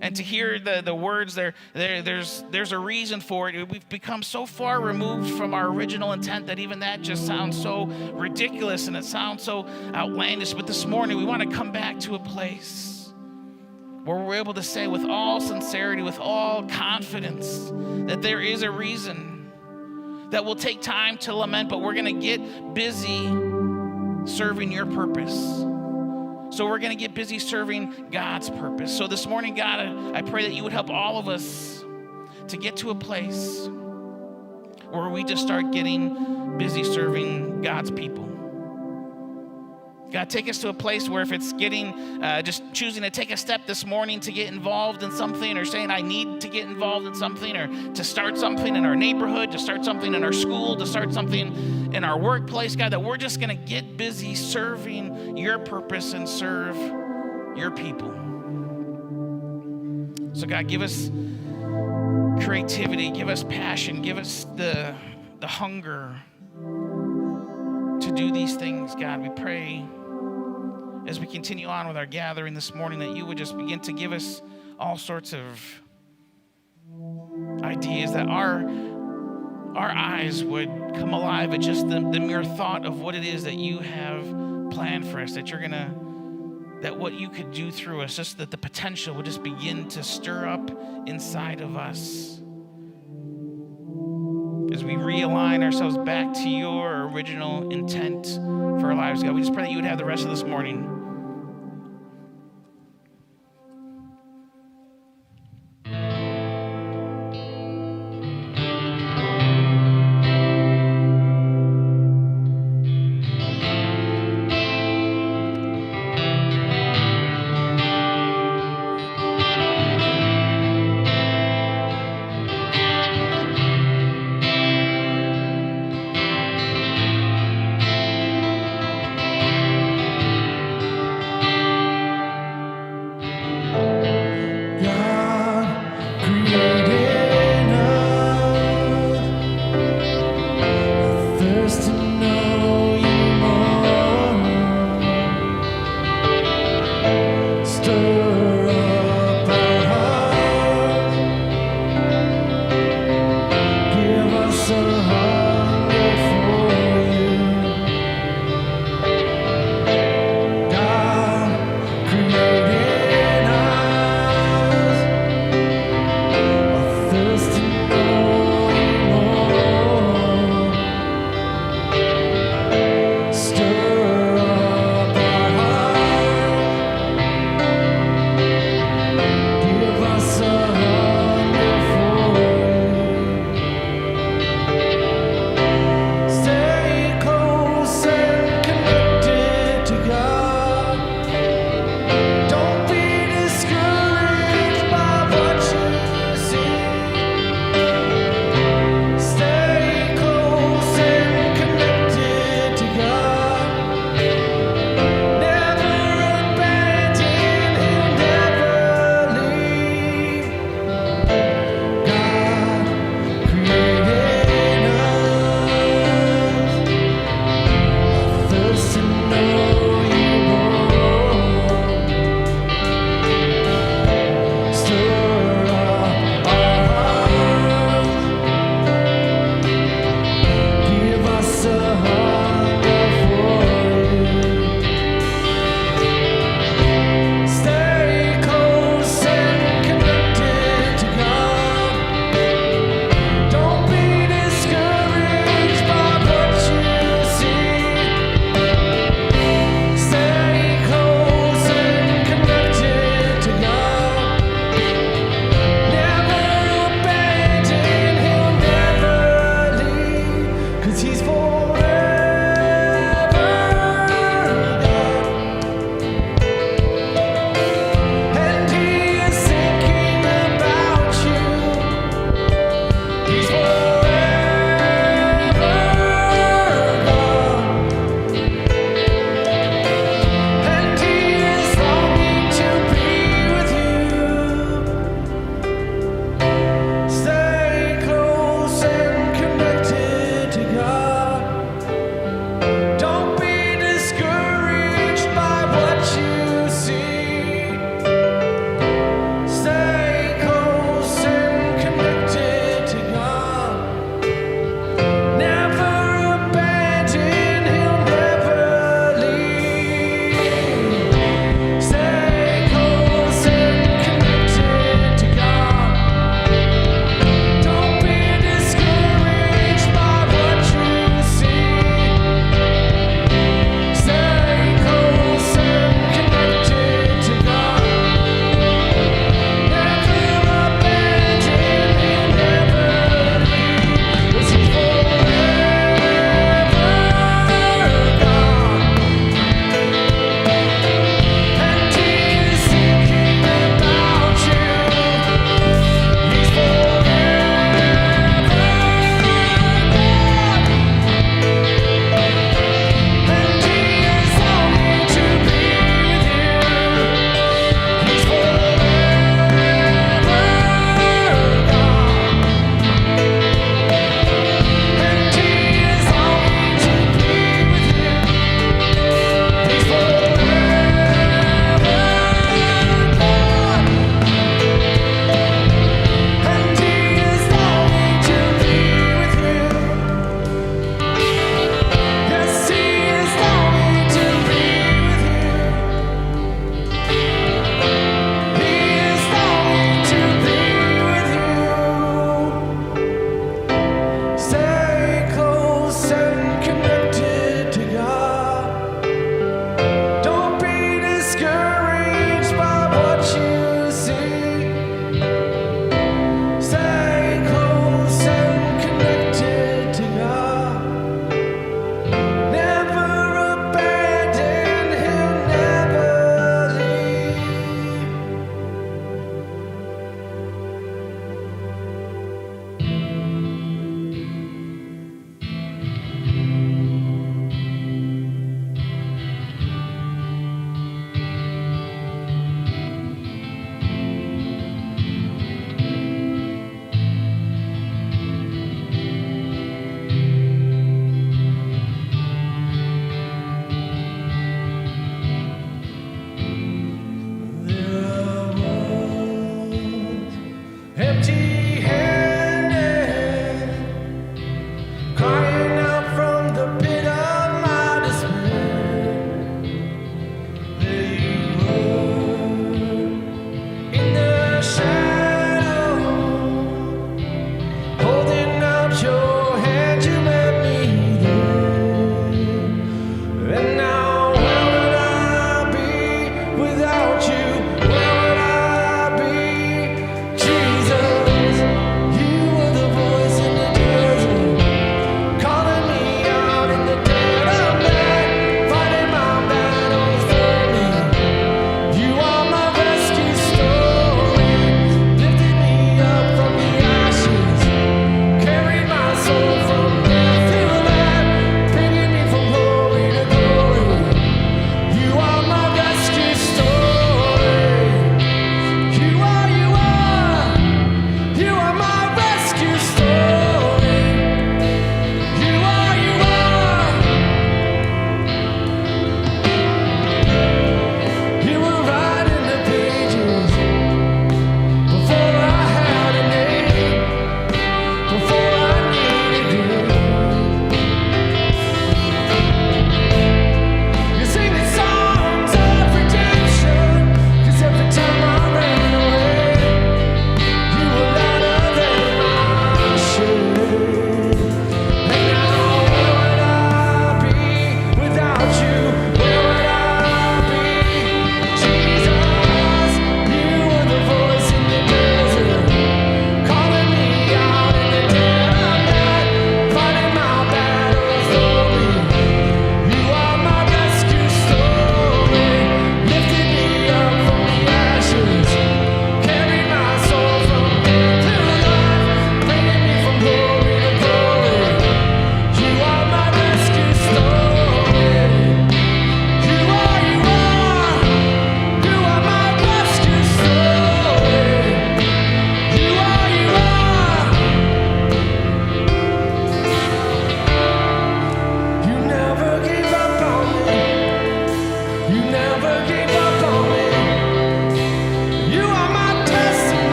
And to hear the words there's a reason for it. We've become so far removed from our original intent that even that just sounds so ridiculous and it sounds so outlandish. But this morning we want to come back to a place where we're able to say with all sincerity, with all confidence, that there is a reason, that we'll take time to lament, but we're going to get busy serving your purpose. So we're going to get busy serving God's purpose. So this morning, God, I pray that you would help all of us to get to a place where we just start getting busy serving God's people. God, take us to a place where if it's getting, just choosing to take a step this morning to get involved in something, or saying I need to get involved in something, or to start something in our neighborhood, to start something in our school, to start something in our workplace, God, that we're just going to get busy serving your purpose and serve your people. So God, give us creativity, give us passion, give us the hunger to do these things, God. We pray as we continue on with our gathering this morning that you would just begin to give us all sorts of ideas, that our eyes would come alive at just the mere thought of what it is that you have planned for us, that that what you could do through us, just that the potential would just begin to stir up inside of us as we realign ourselves back to your original intent for our lives, God. We just pray that you would have the rest of this morning.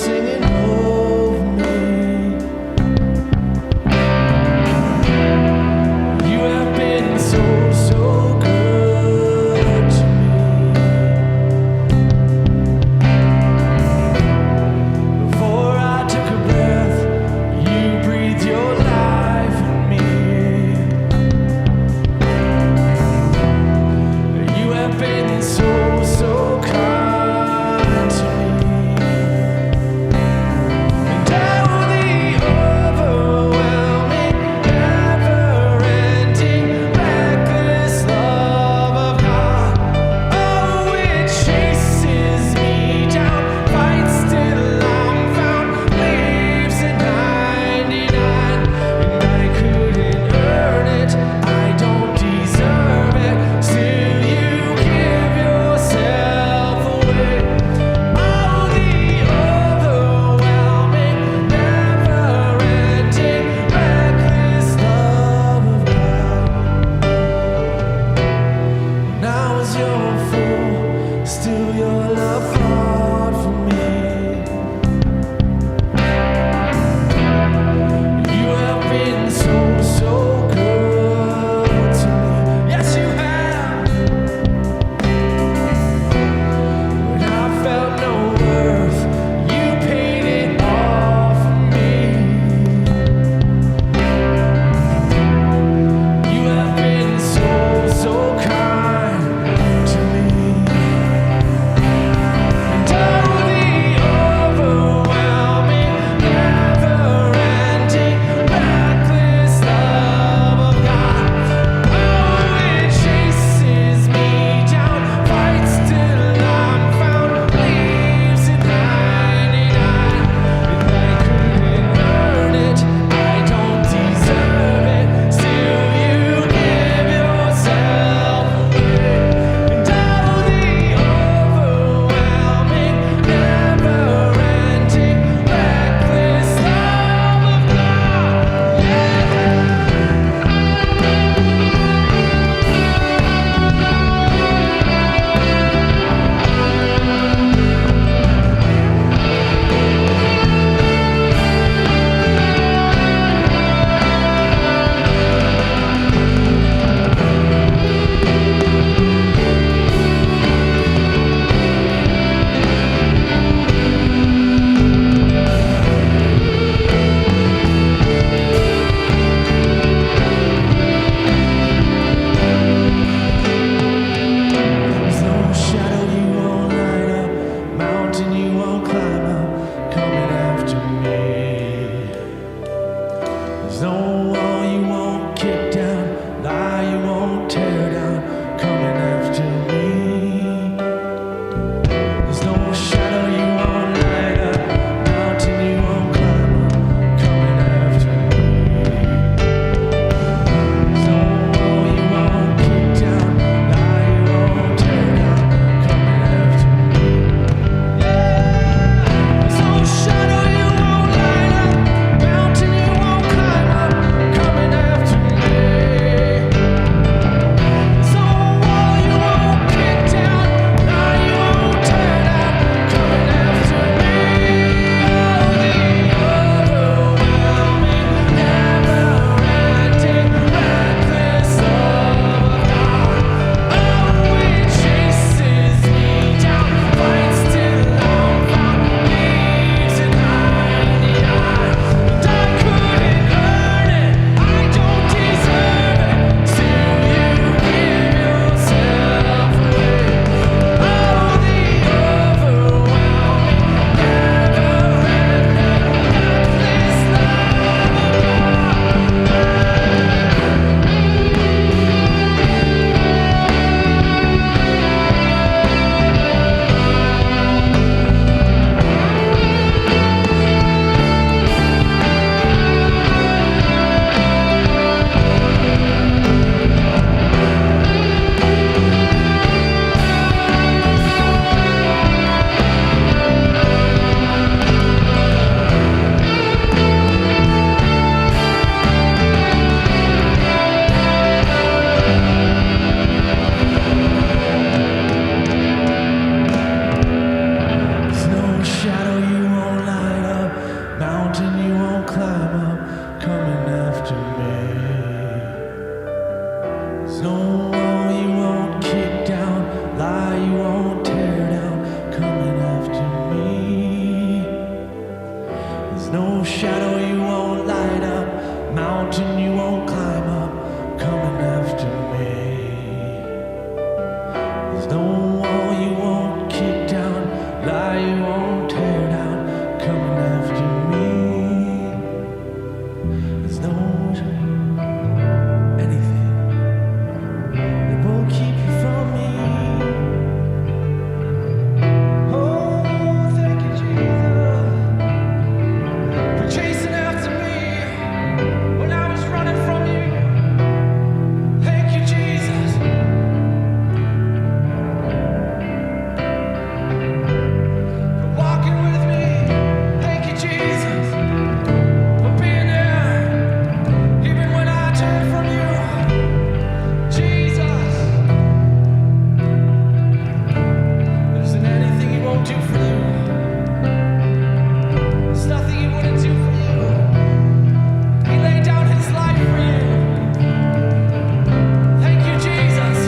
singing over me. You have been so, so good to me. Before I took a breath, you breathed your life in me. You have been so, so kind to me. shadow you won't light up, mountain you won't climb up, coming after me. There's no wall you won't kick down, lie you won't tear down, coming after me. There's no anything that won't keep you from me. Oh, thank you, Jesus, for chasing after me when I was running from you. Thank you, Jesus. For walking with me. Thank you, Jesus, for being there even when I turned from you. Jesus, there isn't anything he won't do for you. There's nothing he wouldn't do for you. He laid down his life for you. Thank you, Jesus.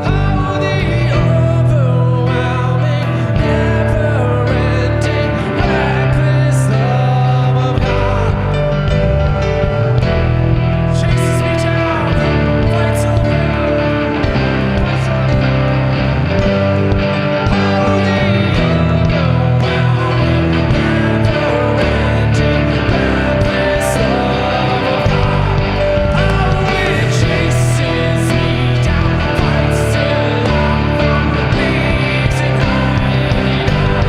Oh, the overwhelming, never-ending, reckless love of God chases me down, fights over, fights over. Oh, the overwhelming, never-ending, reckless love of God. Oh, it chases me down, fights till I'm found, leaves and hiding out.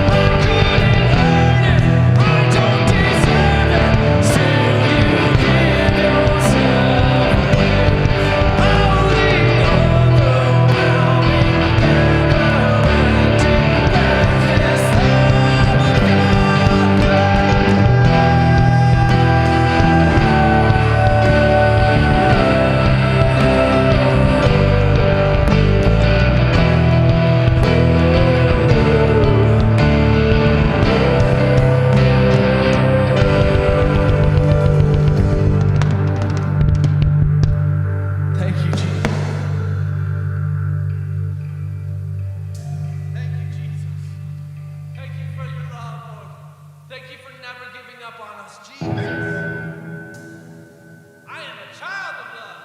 I couldn't earn it, I don't deserve it. Still, you give yourself away. Oh, the overwhelming, never-ending, reckless love of Thank you, Jesus. Thank you, Jesus. Thank you for your love, Lord. Thank you for never giving up on us, Jesus. I am a child of love.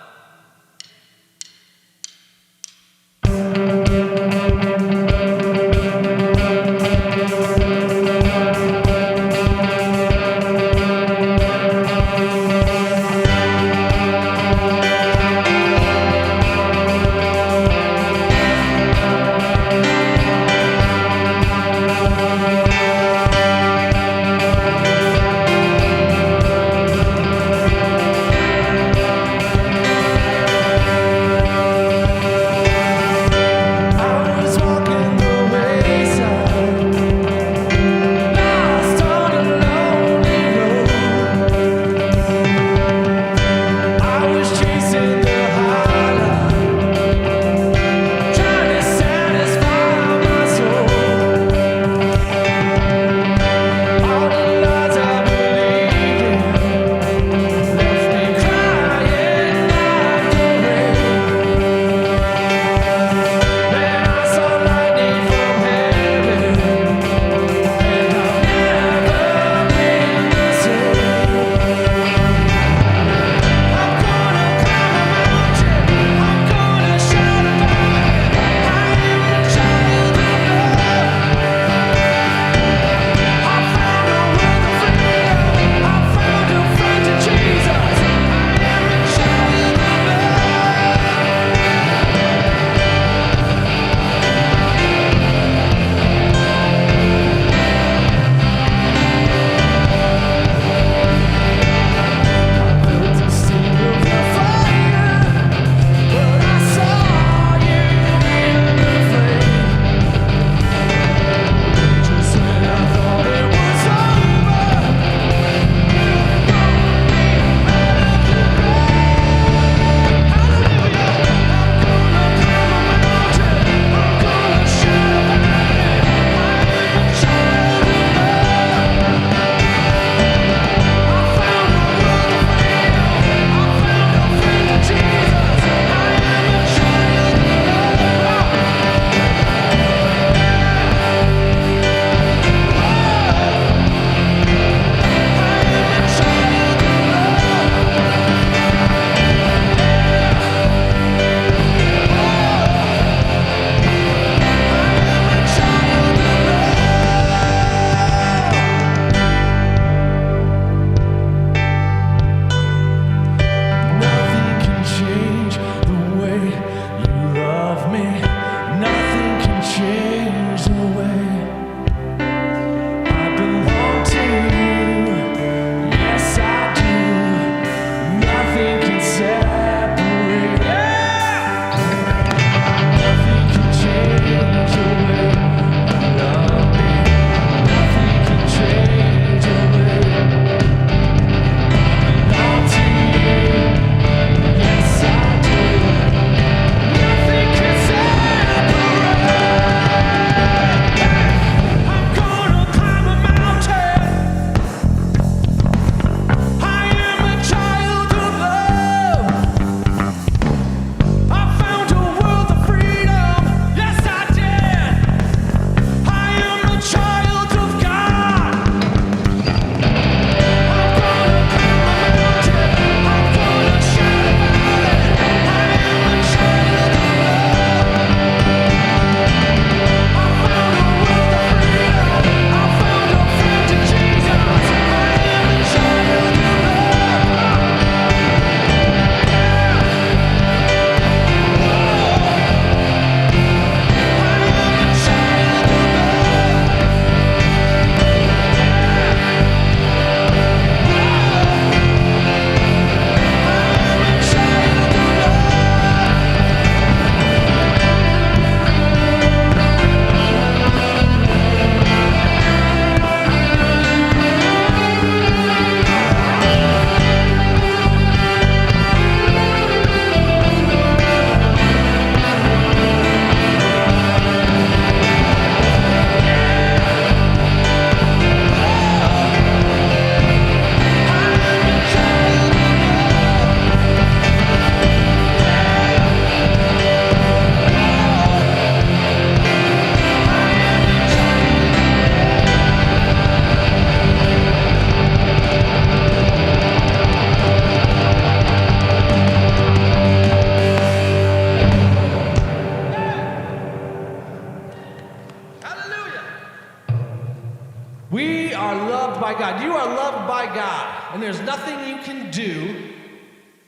We are loved by God. You are loved by God. And there's nothing you can do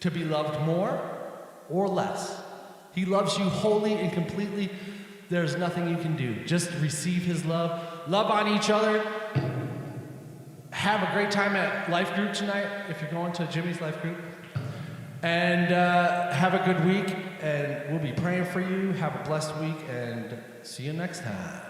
to be loved more or less. He loves you wholly and completely. There's nothing you can do. Just receive his love. Love on each other. Have a great time at Life Group tonight if you're going to Jimmy's Life Group. And have a good week. And we'll be praying for you. Have a blessed week. And see you next time.